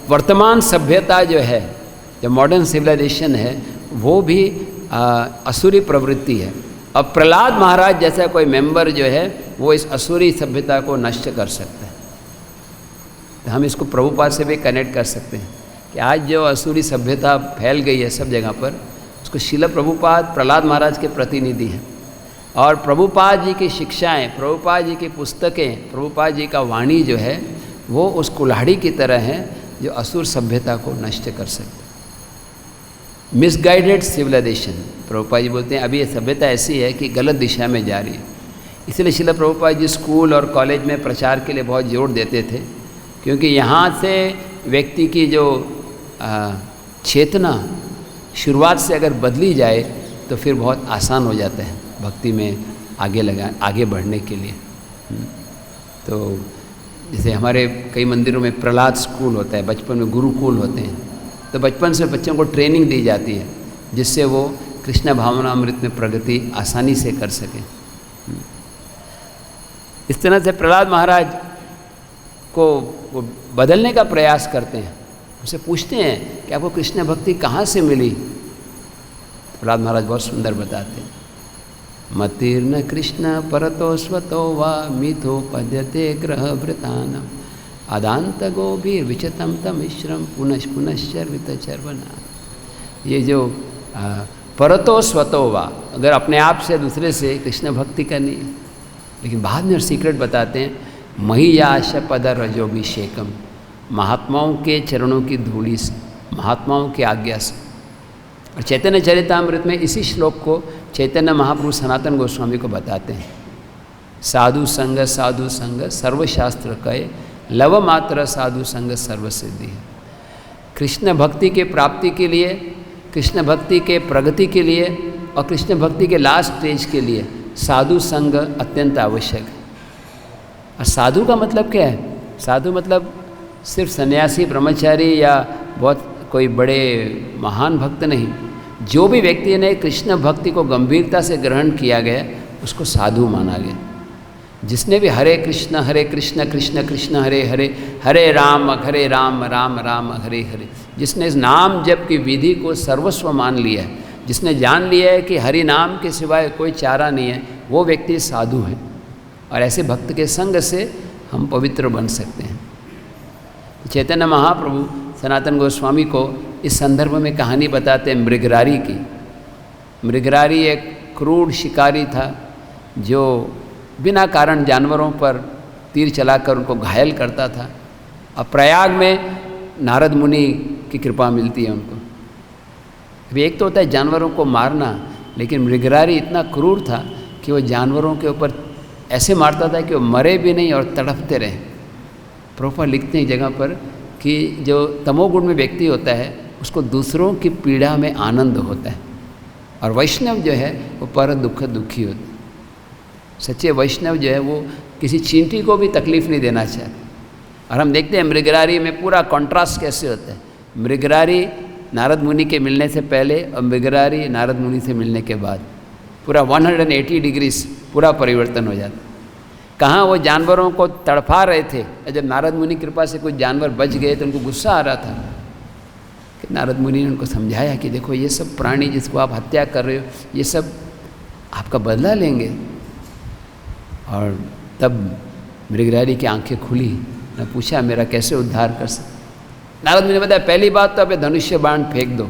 वर्तमान सभ्यता जो है, जो मॉडर्न सिविलाइजेशन है, वो भी असुरी प्रवृत्ति है। अब प्रहलाद महाराज जैसा कोई मेंबर जो है वो इस असुरी सभ्यता को नष्ट कर सकता है। तो हम इसको प्रभुपाद से भी कनेक्ट कर सकते हैं कि आज जो असुरी सभ्यता फैल गई है सब जगह पर, उसको शिला प्रभुपाद प्रहलाद महाराज के प्रतिनिधि हैं। और प्रभुपाद जी की शिक्षाएं, प्रभुपाद जी की पुस्तकें, प्रभुपाद जी का वाणी जो है वो उस कुल्हाड़ी की तरह है जो असुर सभ्यता को नष्ट कर सकते। मिसगाइडेड सिविलाइजेशन, प्रभुपाद जी बोलते हैं अभी ये सभ्यता ऐसी है कि गलत दिशा में जा रही है। इसलिए शिला प्रभुपाद जी स्कूल और कॉलेज में प्रचार के लिए बहुत जोर देते थे, क्योंकि यहाँ से व्यक्ति की जो चेतना शुरुआत से अगर बदली जाए तो फिर बहुत आसान हो जाता है भक्ति में आगे बढ़ने के लिए। तो जैसे हमारे कई मंदिरों में प्रहलाद स्कूल होता है, बचपन में गुरुकुल होते हैं, तो बचपन से बच्चों को ट्रेनिंग दी जाती है जिससे वो कृष्ण भावनामृत में प्रगति आसानी से कर सकें। इस तरह से प्रहलाद महाराज को वो बदलने का प्रयास करते हैं। उनसे पूछते हैं कि आपको कृष्ण भक्ति कहाँ से मिली। प्रहलाद महाराज बहुत सुंदर बताते हैं, मतिर्न कृष्ण परतो स्वतो वा मिथो पद्यते ग्रह वृतानम आदांत गोभी विचतम तमिश्रम पुनश्चर्वित चर्वना। ये जो परतो स्वतो वा, अगर अपने आप से दूसरे से कृष्ण भक्ति करनी है, लेकिन बाद में सीक्रेट बताते हैं, महियाश पद रजोभिषेकम, महात्माओं के चरणों की धूली से, महात्माओं की आज्ञा से। और चैतन्य चरितामृत में इसी श्लोक को चैतन्य महाप्रभु सनातन गोस्वामी को बताते हैं, साधु संग सर्वशास्त्र कहे लव मात्र साधु संग सर्वसिद्धि है। कृष्ण भक्ति के प्राप्ति के लिए, कृष्ण भक्ति के प्रगति के लिए और कृष्ण भक्ति के लास्ट स्टेज के लिए साधु संग अत्यंत आवश्यक है। और साधु का मतलब क्या है? साधु मतलब सिर्फ सन्यासी ब्रह्मचारी या बहुत कोई बड़े महान भक्त नहीं। जो भी व्यक्ति ने कृष्ण भक्ति को गंभीरता से ग्रहण किया गया उसको साधु माना गया। जिसने भी हरे कृष्ण कृष्ण कृष्ण हरे हरे, हरे राम राम राम हरे हरे, जिसने इस नाम जप की विधि को सर्वस्व मान लिया है, जिसने जान लिया है कि हरि नाम के सिवाय कोई चारा नहीं है, वो व्यक्ति साधु है। और ऐसे भक्त के संग से हम पवित्र बन सकते हैं। चैतन्य महाप्रभु सनातन गोस्वामी को इस संदर्भ में कहानी बताते हैं मृगरारी की। मृगरारी एक क्रूर शिकारी था जो बिना कारण जानवरों पर तीर चलाकर उनको घायल करता था। अब प्रयाग में नारद मुनि की कृपा मिलती है उनको। अभी एक तो होता है जानवरों को मारना, लेकिन मृगरारी इतना क्रूर था कि वो जानवरों के ऊपर ऐसे मारता था कि वो मरे भी नहीं और तड़पते रहे। प्रभुपाद लिखते हैं जगह पर कि जो तमोगुण में व्यक्ति होता है उसको दूसरों की पीड़ा में आनंद होता है, और वैष्णव जो है वो पर दुखी होता है। सच्चे वैष्णव जो है वो किसी चींटी को भी तकलीफ़ नहीं देना चाहते। और हम देखते हैं मृगरारी में पूरा कॉन्ट्रास्ट कैसे होता है। मृगरारी नारद मुनि के मिलने से पहले और मृगरारी नारद मुनि से मिलने के बाद पूरा 180 डिग्रीज पूरा परिवर्तन हो जाता है। कहाँ वो जानवरों को तड़फा रहे थे। जब नारद मुनि की कृपा से कुछ जानवर बच गए तो उनको गुस्सा आ रहा था कि नारद मुनि ने उनको समझाया कि देखो ये सब प्राणी जिसको आप हत्या कर रहे हो ये सब आपका बदला लेंगे। और तब मृगरारी की आंखें खुली, ने पूछा मेरा कैसे उद्धार कर सकते। नारद मुनि ने बताया पहली बात तो अब धनुष्य बाण फेंक दो,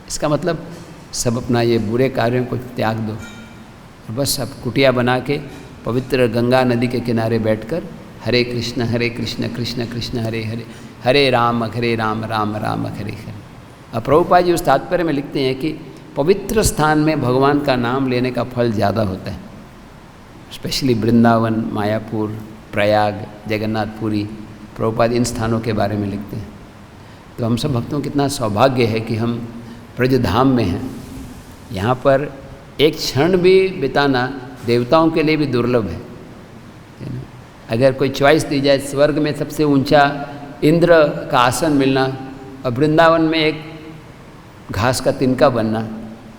इसका मतलब सब अपना ये बुरे कार्यों को त्याग दो और बस अब कुटिया बना के पवित्र गंगा नदी के किनारे बैठकर हरे कृष्ण कृष्ण कृष्ण हरे हरे, हरे राम राम राम हरे हरे। अब प्रभुपाद जी उस तात्पर्य में लिखते हैं कि पवित्र स्थान में भगवान का नाम लेने का फल ज़्यादा होता है, स्पेशली वृंदावन, मायापुर, प्रयाग, जगन्नाथपुरी। प्रभुपाद इन स्थानों के बारे में लिखते हैं। तो हम सब भक्तों को कितना सौभाग्य है कि हम ब्रजधाम में हैं। यहाँ पर एक क्षण भी बिताना देवताओं के लिए भी दुर्लभ है ना। अगर कोई चॉइस दी जाए, स्वर्ग में सबसे ऊंचा इंद्र का आसन मिलना और वृंदावन में एक घास का तिनका बनना,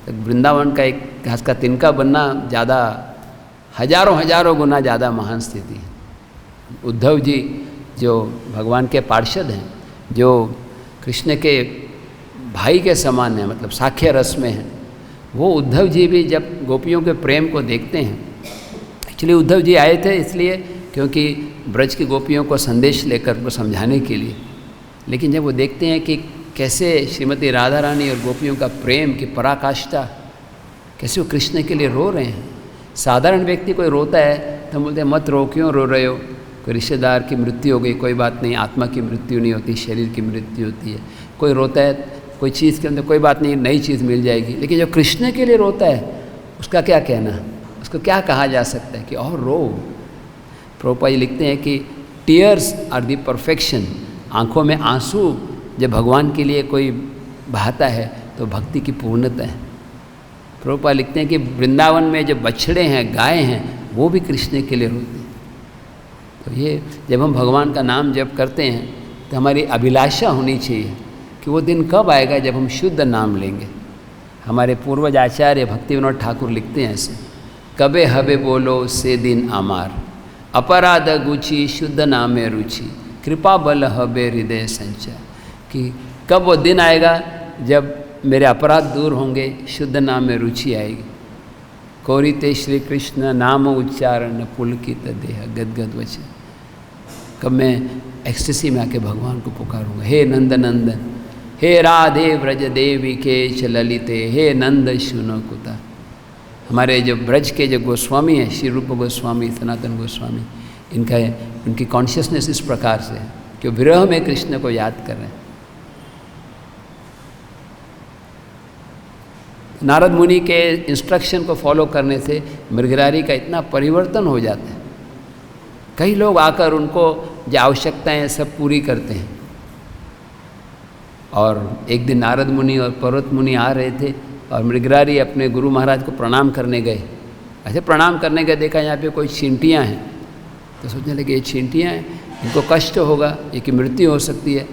तो वृंदावन का एक घास का तिनका बनना ज़्यादा हजारों गुना ज़्यादा महान स्थिति है। उद्धव जी जो भगवान के पार्षद हैं, जो कृष्ण के भाई के समान हैं, मतलब साख्य रस में हैं, वो उद्धव जी भी जब गोपियों के प्रेम को देखते हैं, एक्चुअली उद्धव जी आए थे इसलिए क्योंकि ब्रज की गोपियों को संदेश लेकर को समझाने के लिए, लेकिन जब वो देखते हैं कि कैसे श्रीमती राधा रानी और गोपियों का प्रेम की पराकाष्ठा, कैसे वो कृष्ण के लिए रो रहे हैं। साधारण व्यक्ति कोई रोता है तो हम बोलते हैं मत रो, क्यों रो रहे हो, कोई रिश्तेदार की मृत्यु हो गई, कोई बात नहीं, आत्मा की मृत्यु नहीं होती, शरीर की मृत्यु होती है। कोई रोता है कोई चीज़ के अंदर, कोई बात नहीं, नई चीज़ मिल जाएगी। लेकिन जो कृष्ण के लिए रोता है उसका क्या कहना, उसको क्या कहा जा सकता है कि और रो। प्रभुपाद जी लिखते हैं कि टीयर्स आर दी परफेक्शन, आँखों में आंसू जब भगवान के लिए कोई बहाता है तो भक्ति की पूर्णता है। प्रभुपाद लिखते हैं कि वृंदावन में जो बछड़े हैं, गाय हैं, वो भी कृष्ण के लिए रोते हैं। तो ये जब हम भगवान का नाम जप करते हैं तो हमारी अभिलाषा होनी चाहिए कि वो दिन कब आएगा जब हम शुद्ध नाम लेंगे। हमारे पूर्वज आचार्य भक्ति विनोद ठाकुर लिखते हैं ऐसे, कबे हबे बोलो से दिन आमार, अपराध गुची शुद्ध नामे रुचि, कृपा बल हबे हृदय संचय। कि कब वो दिन आएगा जब मेरे अपराध दूर होंगे, शुद्ध नाम में रुचि आएगी। कोरिते श्री कृष्ण नाम उच्चारण पुलकित देह गदगद वचन। कब मैं एक्सटेसी में आके भगवान को पुकारूंगा, हे नंद नंदन, हे राधे ब्रज देवी के च ललिते, हे नंद शुनो कुता। हमारे जो ब्रज के जो गोस्वामी हैं, श्री रूप गोस्वामी, सनातन गोस्वामी, इनका उनकी कॉन्शियसनेस इस प्रकार से है कि विरह में कृष्ण को याद कर रहे हैं। नारद मुनि के इंस्ट्रक्शन को फॉलो करने से मृगरारी का इतना परिवर्तन हो जाता है। कई लोग आकर उनको जो आवश्यकताएं सब पूरी करते हैं। और एक दिन नारद मुनि और पर्वत मुनि आ रहे थे और मृगरारी अपने गुरु महाराज को प्रणाम करने गए। ऐसे प्रणाम करने गए, देखा यहाँ पे कोई चींटियाँ हैं, तो सोचने लगे ये चींटियाँ हैं, इनको कष्ट होगा, ये की मृत्यु हो सकती है।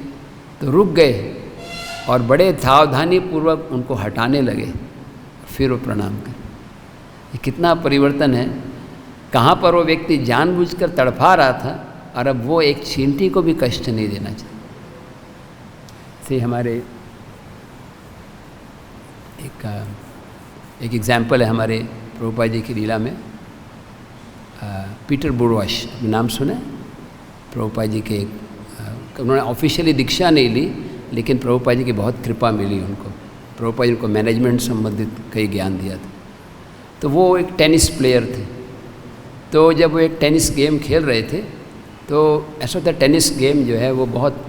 तो रुक गए और बड़े सावधानी पूर्वक उनको हटाने लगे, फिर वो प्रणाम कर। ये कितना परिवर्तन है। कहाँ पर वो व्यक्ति जानबूझकर तड़फा रहा था और अब वो एक चींटी को भी कष्ट नहीं देना चाहता। से हमारे एक एग्जाम्पल है हमारे प्रभुपाद जी की लीला में। पीटर बुरवाश नाम सुने, प्रभुपाद जी के उन्होंने ऑफिशियली दीक्षा नहीं ली, लेकिन प्रभुपाद जी की बहुत कृपा मिली उनको। प्रभुपाद जी को मैनेजमेंट संबंधित कई ज्ञान दिया था। तो वो एक टेनिस प्लेयर थे। तो जब वो एक टेनिस गेम खेल रहे थे तो ऐसा होता है, टेनिस गेम जो है वो बहुत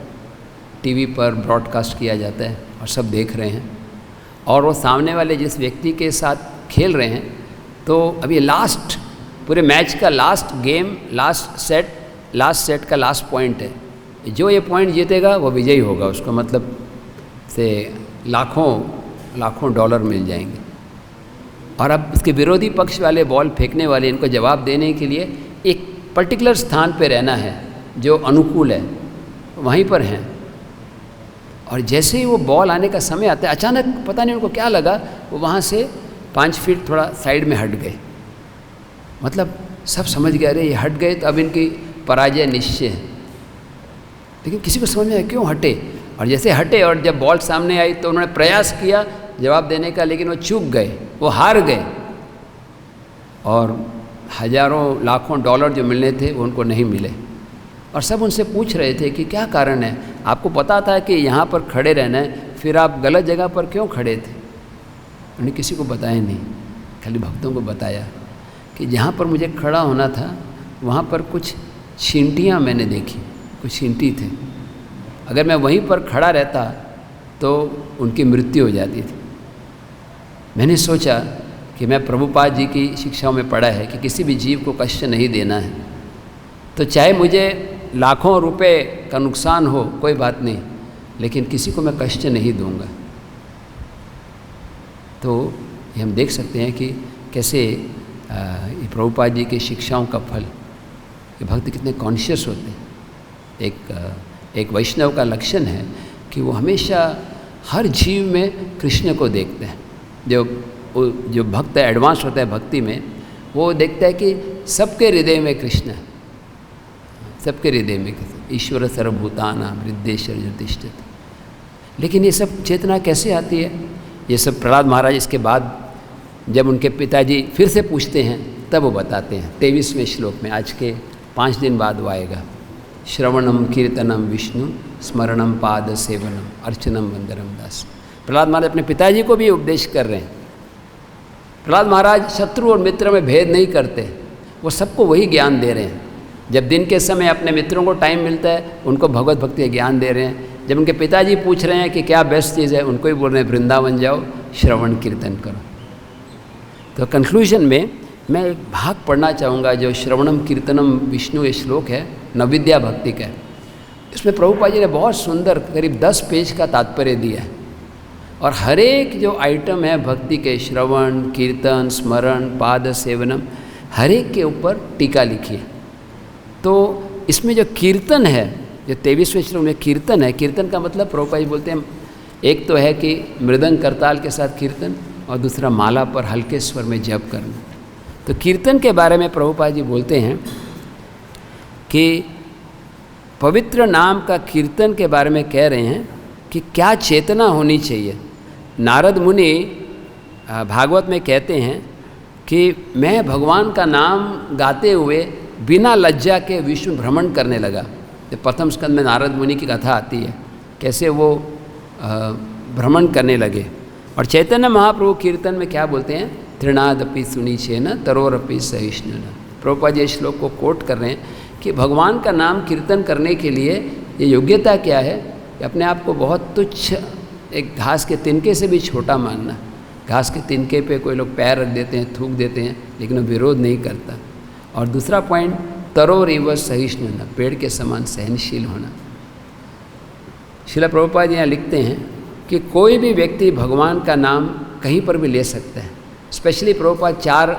टीवी पर ब्रॉडकास्ट किया जाता है और सब देख रहे हैं। और वो सामने वाले जिस व्यक्ति के साथ खेल रहे हैं, तो अभी लास्ट पूरे मैच का लास्ट गेम, लास्ट सेट का लास्ट पॉइंट है। जो ये पॉइंट जीतेगा वो विजयी होगा, उसको मतलब से लाखों डॉलर मिल जाएंगे। और अब इसके विरोधी पक्ष वाले बॉल फेंकने वाले इनको जवाब देने के लिए एक पर्टिकुलर स्थान पे रहना है जो अनुकूल है, वहीं पर हैं। और जैसे ही वो बॉल आने का समय आता है, अचानक पता नहीं उनको क्या लगा, वो वहाँ से 5 फीट थोड़ा साइड में हट गए। मतलब सब समझ गए, अरे ये हट गए तो अब इनकी पराजय निश्चय है। लेकिन किसी को समझ में आया क्यों हटे, और जैसे हटे और जब बॉल सामने आई तो उन्होंने प्रयास किया जवाब देने का, लेकिन वो चूक गए, वो हार गए, और हजारों लाखों डॉलर जो मिलने थे वो उनको नहीं मिले। और सब उनसे पूछ रहे थे कि क्या कारण है, आपको पता था कि यहाँ पर खड़े रहना है, फिर आप गलत जगह पर क्यों खड़े थे। उन्हें किसी को बताया नहीं, खाली भक्तों को बताया कि जहाँ पर मुझे खड़ा होना था वहाँ पर कुछ चींटियाँ मैंने देखी, कुछ चींटी थे, अगर मैं वहीं पर खड़ा रहता तो उनकी मृत्यु हो जाती थी। मैंने सोचा कि मैं प्रभुपाद जी की शिक्षाओं में पढ़ा है कि किसी भी जीव को कष्ट नहीं देना है, तो चाहे मुझे लाखों रुपए का नुकसान हो कोई बात नहीं, लेकिन किसी को मैं कष्ट नहीं दूंगा। तो ये हम देख सकते हैं कि कैसे ये प्रभुपाद जी की शिक्षाओं का फल, ये भक्त कितने कॉन्शियस होते हैं। एक वैष्णव का लक्षण है कि वो हमेशा हर जीव में कृष्ण को देखते हैं। जो भक्त एडवांस होता है भक्ति में, वो देखता है कि सबके हृदय में कृष्ण है, सबके हृदय में कृष्ण, ईश्वर सर्वभूतानां हृदयेश्वर ज्योतिष्ठित। लेकिन ये सब चेतना कैसे आती है, ये सब प्रहलाद महाराज इसके बाद जब उनके पिताजी फिर से पूछते हैं तब वो बताते हैं। 23वें श्लोक में, आज के 5 दिन बाद वो आएगा। श्रवणम कीर्तनम विष्णु स्मरणम पाद सेवनम अर्चनम वंदनम दास। प्रहलाद महाराज अपने पिताजी को भी उपदेश कर रहे हैं। प्रहलाद महाराज शत्रु और मित्र में भेद नहीं करते, वो सबको वही ज्ञान दे रहे हैं। जब दिन के समय अपने मित्रों को टाइम मिलता है उनको भगवत भक्ति का ज्ञान दे रहे हैं। जब उनके पिताजी पूछ रहे हैं कि क्या बेस्ट चीज़ है, उनको ही बोल रहे हैं वृंदावन जाओ, श्रवण कीर्तन करो। तो कंक्लूजन में मैं एक भाग पढ़ना चाहूँगा जो श्रवणम कीर्तनम विष्णु ये श्लोक है, नवविद्या भक्ति का। इसमें प्रभुपाद जी ने बहुत सुंदर करीब 10 पेज का तात्पर्य दिया है, और हर एक जो आइटम है भक्ति के, श्रवण कीर्तन स्मरण पाद सेवनम, हर एक के ऊपर टीका लिखी है। तो इसमें जो कीर्तन है, जो 23वें श्लोक में कीर्तन है, कीर्तन का मतलब प्रभुपाद जी बोलते हैं एक तो है कि मृदंग करताल के साथ कीर्तन, और दूसरा माला पर हल्के स्वर में जप करना। तो कीर्तन के बारे में प्रभुपाद जी बोलते हैं कि पवित्र नाम का कीर्तन के बारे में कह रहे हैं कि क्या चेतना होनी चाहिए। नारद मुनि भागवत में कहते हैं कि मैं भगवान का नाम गाते हुए बिना लज्जा के विश्व भ्रमण करने लगा। तो प्रथम स्कंद में नारद मुनि की कथा आती है, कैसे वो भ्रमण करने लगे। और चैतन्य महाप्रभु कीर्तन में क्या बोलते हैं, तृणादपि सुनीचेन तरोरपि सहिष्णुन। प्रभुपाद जी श्लोक को कोट कर रहे हैं कि भगवान का नाम कीर्तन करने के लिए ये योग्यता क्या है कि अपने आप को बहुत तुच्छ, एक घास के तिनके से भी छोटा मानना। घास के तिनके पे कोई लोग पैर रख देते हैं, थूक देते हैं, लेकिन वो विरोध नहीं करता। और दूसरा पॉइंट, तरोर इव सहिष्णुन, पेड़ के समान सहनशील होना। श्रील प्रभुपाद यहाँ लिखते हैं कि कोई भी व्यक्ति भगवान का नाम कहीं पर भी ले सकता है। स्पेशली प्रभुपाद 4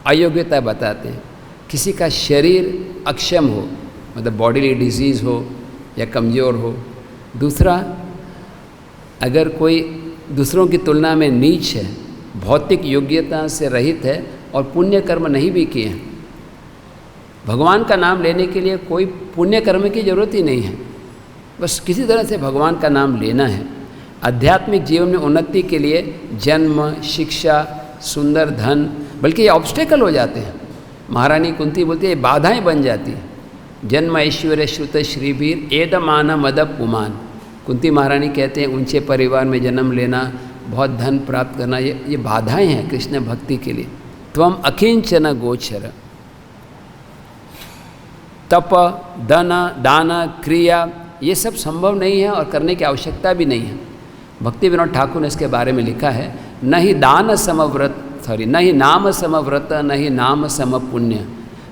अयोग्यता बताते हैं। किसी का शरीर अक्षम हो, मतलब बॉडीली डिजीज़ हो या कमज़ोर हो। दूसरा, अगर कोई दूसरों की तुलना में नीच है, भौतिक योग्यता से रहित है और पुण्य कर्म नहीं भी किए हैं। भगवान का नाम लेने के लिए कोई पुण्य कर्म की जरूरत ही नहीं है, बस किसी तरह से भगवान का नाम लेना है। आध्यात्मिक जीवन में उन्नति के लिए जन्म, शिक्षा, सुंदर धन, बल्कि ये ऑब्स्टेकल हो जाते हैं। महारानी कुंती बोलती है ये बाधाएं बन जाती हैं। जन्म ऐश्वर्य श्रुत श्रीवीर एदमान मदप पुमान। कुंती महारानी कहते हैं ऊंचे परिवार में जन्म लेना, बहुत धन प्राप्त करना, ये बाधाएं हैं कृष्ण भक्ति के लिए। त्वम अकिंचन गोचर। तप, धन, दान, क्रिया, ये सब संभव नहीं है और करने की आवश्यकता भी नहीं है। भक्ति विनोद ठाकुर ने इसके बारे में लिखा है, न ही दान समव्रत, न ही नाम समव्रत, न ही नाम सम पुण्य,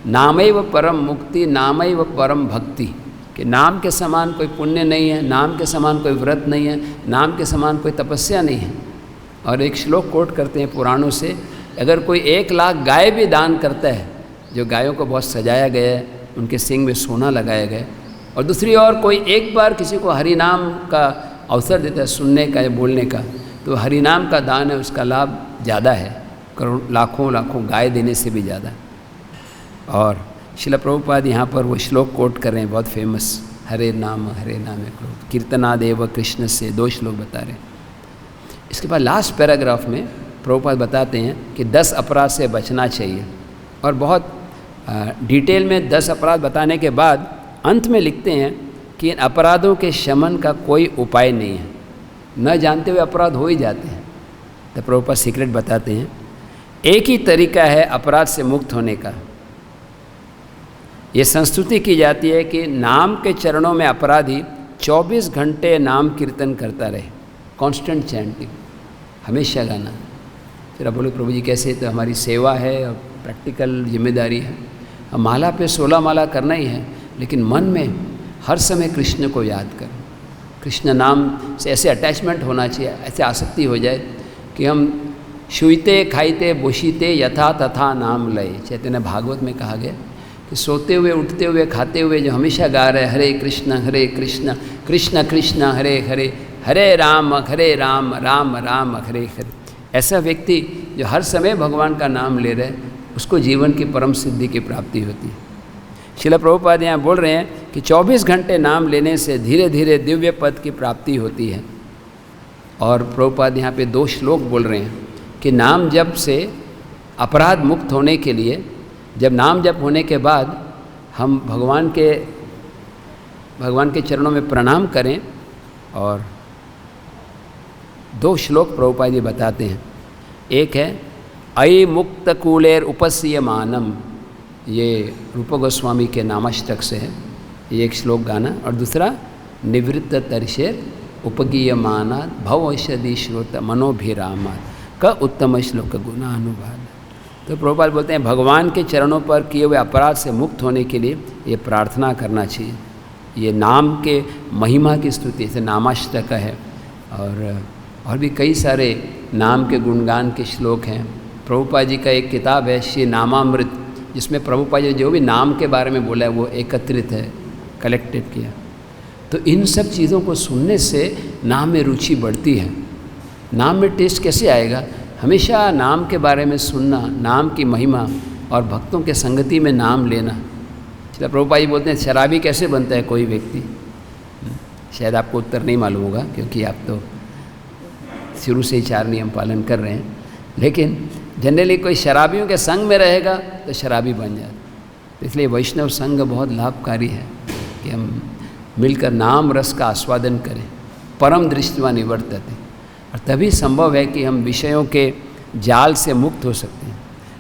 नामैव परम मुक्ति, नामैव परम भक्ति। कि नाम के समान कोई पुण्य नहीं है, नाम के समान कोई व्रत नहीं है, नाम के समान कोई तपस्या नहीं है। और एक श्लोक कोट करते हैं पुराणों से, अगर कोई 1 लाख गाय भी दान करता है, जो गायों को बहुत सजाया गया है, उनके सींग में सोना लगाया गया है, और दूसरी ओर कोई एक बार किसी को हरि नाम का अवसर देता है, सुनने का या बोलने का, तो हरि नाम का दान है, उसका लाभ ज़्यादा है, करोड़ लाखों लाखों गाय देने से भी ज़्यादा। और श्रील प्रभुपाद यहाँ पर वो श्लोक कोट कर रहे हैं, बहुत फेमस, हरे नाम कीर्तनादेव कृष्ण से 2 श्लोक बता रहे हैं। इसके बाद लास्ट पैराग्राफ में प्रभुपाद बताते हैं कि 10 अपराध से बचना चाहिए, और बहुत डिटेल में 10 अपराध बताने के बाद अंत में लिखते हैं कि इन अपराधों के शमन का कोई उपाय नहीं है, न जानते हुए अपराध हो ही जाते हैं। तो प्रभुपाद सीक्रेट बताते हैं, एक ही तरीका है अपराध से मुक्त होने का। ये संस्तुति की जाती है कि नाम के चरणों में अपराधी 24 घंटे नाम कीर्तन करता रहे, कांस्टेंट चैंटिंग, हमेशा गाना। फिर आप बोले प्रभु जी कैसे, तो हमारी सेवा है और प्रैक्टिकल जिम्मेदारी है। हम माला पे 16 माला करना ही है, लेकिन मन में हर समय कृष्ण को याद करो। कृष्ण नाम से ऐसे अटैचमेंट होना चाहिए, ऐसे आसक्ति हो जाए कि हम शुइते खाइते बुशीते यथा तथा नाम लय। चैतन्य भागवत में कहा गया कि सोते हुए उठते हुए खाते हुए जो हमेशा गा रहे हरे कृष्ण कृष्ण कृष्ण हरे हरे, हरे राम राम राम हरे हरे, ऐसा व्यक्ति जो हर समय भगवान का नाम ले रहे, उसको जीवन की परम सिद्धि की प्राप्ति होती है। श्रील प्रभुपाद यहाँ बोल रहे हैं कि 24 घंटे नाम लेने से धीरे धीरे दिव्य पद की प्राप्ति होती है। और प्रभुपाद यहाँ पे 2 श्लोक बोल रहे हैं कि नाम जप से अपराध मुक्त होने के लिए, जब नाम जप होने के बाद हम भगवान के चरणों में प्रणाम करें। और 2 श्लोक प्रभुपाद जी बताते हैं, एक है अयि मुक्त कूलेर उपस्यमानम, ये रूप गोस्वामी के नामाष्टक से है ये एक श्लोक गाना, और दूसरा निवृत्त तरशेर उपगीयमाना भवौषधि श्रोत मनोभिरामा का उत्तम श्लोक गुणानुवाद। तो प्रभुपाद बोलते हैं भगवान के चरणों पर किए हुए अपराध से मुक्त होने के लिए ये प्रार्थना करना चाहिए। ये नाम के महिमा की स्तुति से नामाष्टक है, और भी कई सारे नाम के गुणगान के श्लोक हैं। प्रभुपाद जी का एक किताब है श्री नामामृत, जिसमें प्रभुपाद जी जो भी नाम के बारे में बोला है वो एकत्रित है, कलेक्टेड किया। तो इन सब चीज़ों को सुनने से नाम में रुचि बढ़ती है। नाम में टेस्ट कैसे आएगा? हमेशा नाम के बारे में सुनना, नाम की महिमा और भक्तों के संगति में नाम लेना। श्रील प्रभुपाद जी बोलते हैं शराबी कैसे बनता है कोई व्यक्ति, शायद आपको उत्तर नहीं मालूम होगा क्योंकि आप तो शुरू से ही 4 नियम पालन कर रहे हैं, लेकिन जनरली कोई शराबियों के संग में रहेगा तो शराबी बन जाता। इसलिए वैष्णव संग बहुत लाभकारी है कि हम मिलकर नाम रस का आस्वादन करें, परम दृष्टिवा निवर्तते, और तभी संभव है कि हम विषयों के जाल से मुक्त हो सकते हैं।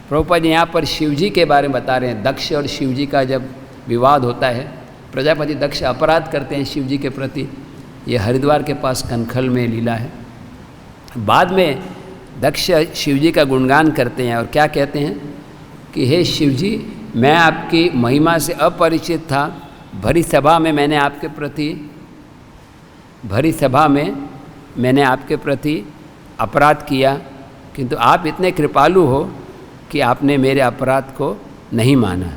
प्रभुपाद जी यहाँ पर शिवजी के बारे में बता रहे हैं। दक्ष और शिवजी का जब विवाद होता है, प्रजापति दक्ष अपराध करते हैं शिवजी के प्रति, ये हरिद्वार के पास कनखल में लीला है। बाद में दक्ष शिवजी का गुणगान करते हैं और क्या कहते हैं कि हे शिवजी, मैं आपकी महिमा से अपरिचित था, भरी सभा में मैंने आपके प्रति अपराध किया, किंतु आप इतने कृपालु हो कि आपने मेरे अपराध को नहीं माना,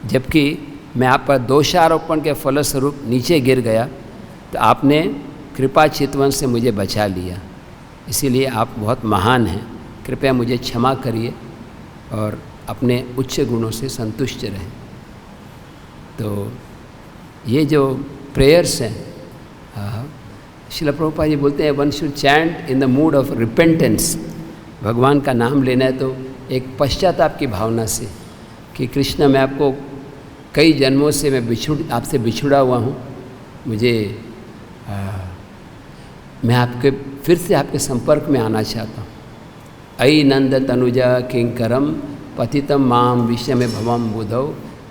जबकि मैं आप पर दोषारोपण के फलस्वरूप नीचे गिर गया तो आपने कृपा चितवन से मुझे बचा लिया। इसीलिए आप बहुत महान हैं, कृपया मुझे क्षमा करिए और अपने उच्च गुणों से संतुष्ट रहें। तो ये जो प्रेयर्स हैं, श्रील प्रभुपाद जी बोलते हैं one should chant in the mood off repentance. भगवान का नाम लेना है तो एक पश्चाताप की भावना से कि कृष्ण, मैं आपको कई जन्मों से मैं आपसे बिछुड़ा हुआ हूँ, मैं आपके फिर से आपके संपर्क में आना चाहता हूँ। अयि नंद तनुजा किंकरम पतितम माम विषय में भवम बुधौ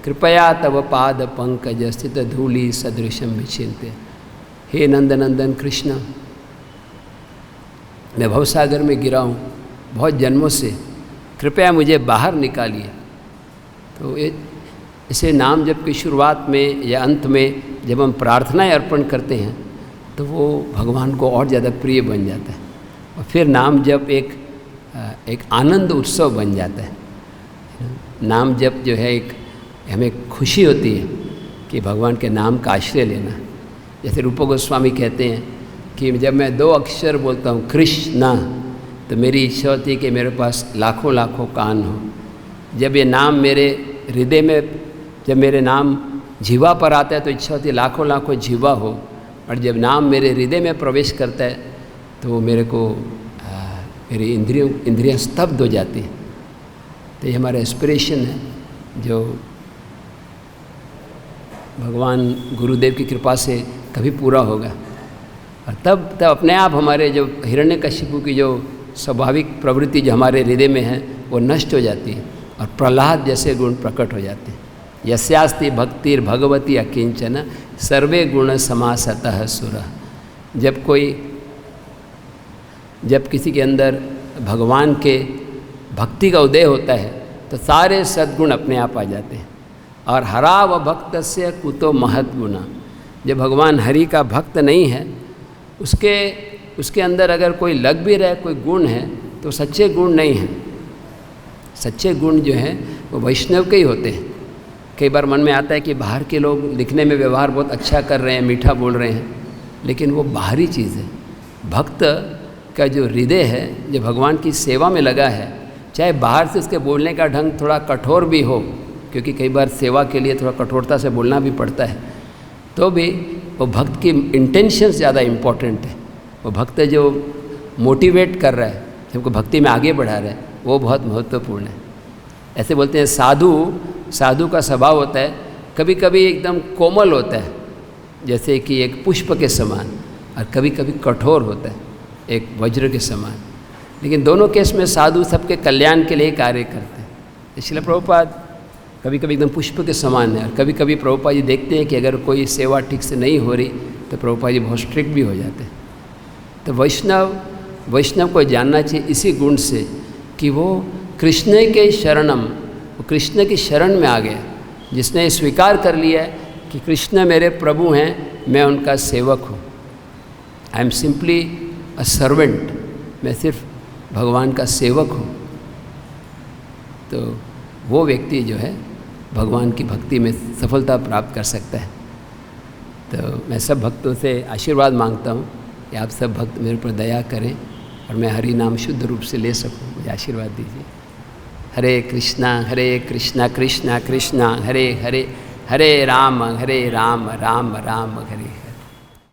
कृपया तव पाद पंकज स्थित धूलि सदृशम विचिंत्य। हे नंद नंदन कृष्ण, मैं भवसागर में गिरा हूँ बहुत जन्मों से, कृपया मुझे बाहर निकालिए। तो इसे नाम जप की शुरुआत में या अंत में जब हम प्रार्थनाएं अर्पण करते हैं तो वो भगवान को और ज़्यादा प्रिय बन जाता है, और फिर नाम जप एक आनंद उत्सव बन जाता है। नाम जप जो है एक हमें खुशी होती है कि भगवान के नाम का आश्रय लेना। जैसे रूप गोस्वामी कहते हैं कि जब मैं 2 अक्षर बोलता हूँ कृष्णा, तो मेरी इच्छा होती है कि मेरे पास लाखों लाखों कान हो। जब ये नाम मेरे हृदय में जब मेरे नाम जीवा पर आता है तो इच्छा होती है लाखों लाखों जीवा हो, और जब नाम मेरे हृदय में प्रवेश करता है तो मेरे को मेरी इंद्रियां स्तब्ध हो जाती हैं। तो ये हमारा एस्पिरेशन है जो भगवान गुरुदेव की कृपा से कभी पूरा होगा, और तब अपने आप हमारे जो हिरण्यकशिपु की जो स्वाभाविक प्रवृत्ति जो हमारे हृदय में है वो नष्ट हो जाती है और प्रहलाद जैसे गुण प्रकट हो जाते हैं। यस्यास्ति भक्तिर भगवती अकिंचन सर्वे गुण समासतः सुर। जब किसी के अंदर भगवान के भक्ति का उदय होता है तो सारे सद्गुण अपने आप आ जाते हैं। और हरा व भक्त से कुतो महत् गुना, जब भगवान हरि का भक्त नहीं है उसके अंदर अगर कोई लग भी रहे कोई गुण है तो सच्चे गुण नहीं हैं। सच्चे गुण जो हैं वो वैष्णव के ही होते हैं। कई बार मन में आता है कि बाहर के लोग दिखने में व्यवहार बहुत अच्छा कर रहे हैं, मीठा बोल रहे हैं, लेकिन वो बाहरी चीज़ है। भक्त का जो हृदय है जो भगवान की सेवा में लगा है, चाहे बाहर से उसके बोलने का ढंग थोड़ा कठोर भी हो, क्योंकि कई बार सेवा के लिए थोड़ा कठोरता से बोलना भी पड़ता है, तो भी वो भक्त की इंटेंशंस ज़्यादा इम्पॉर्टेंट है। वो भक्त जो मोटिवेट कर रहा है, सबको भक्ति में आगे बढ़ा रहा है, वो बहुत महत्वपूर्ण है। ऐसे बोलते हैं साधु का स्वभाव होता है कभी कभी एकदम कोमल होता है जैसे कि एक पुष्प के समान, और कभी कभी कठोर होता है एक वज्र के समान। लेकिन दोनों केस में साधु सबके कल्याण के लिए कार्य करते हैं। इसलिए प्रभुपाद कभी कभी एकदम पुष्प के समान है, और कभी कभी प्रभुपाद जी देखते हैं कि अगर कोई सेवा ठीक से नहीं हो रही तो प्रभुपाद जी बहुत स्ट्रिक्ट भी हो जाते हैं। तो वैष्णव को जानना चाहिए इसी गुण से कि वो कृष्ण के शरणम, वो कृष्ण की शरण में आ गया। जिसने स्वीकार कर लिया है कि कृष्ण मेरे प्रभु हैं, मैं उनका सेवक हूँ, I am simply a servant, मैं सिर्फ भगवान का सेवक हूँ, तो वो व्यक्ति जो है भगवान की भक्ति में सफलता प्राप्त कर सकता है। तो मैं सब भक्तों से आशीर्वाद मांगता हूँ कि आप सब भक्त मेरे पर दया करें और मैं हरि नाम शुद्ध रूप से ले सकूँ। मुझे आशीर्वाद दीजिए। हरे कृष्णा कृष्णा कृष्णा हरे हरे, हरे राम राम राम हरे।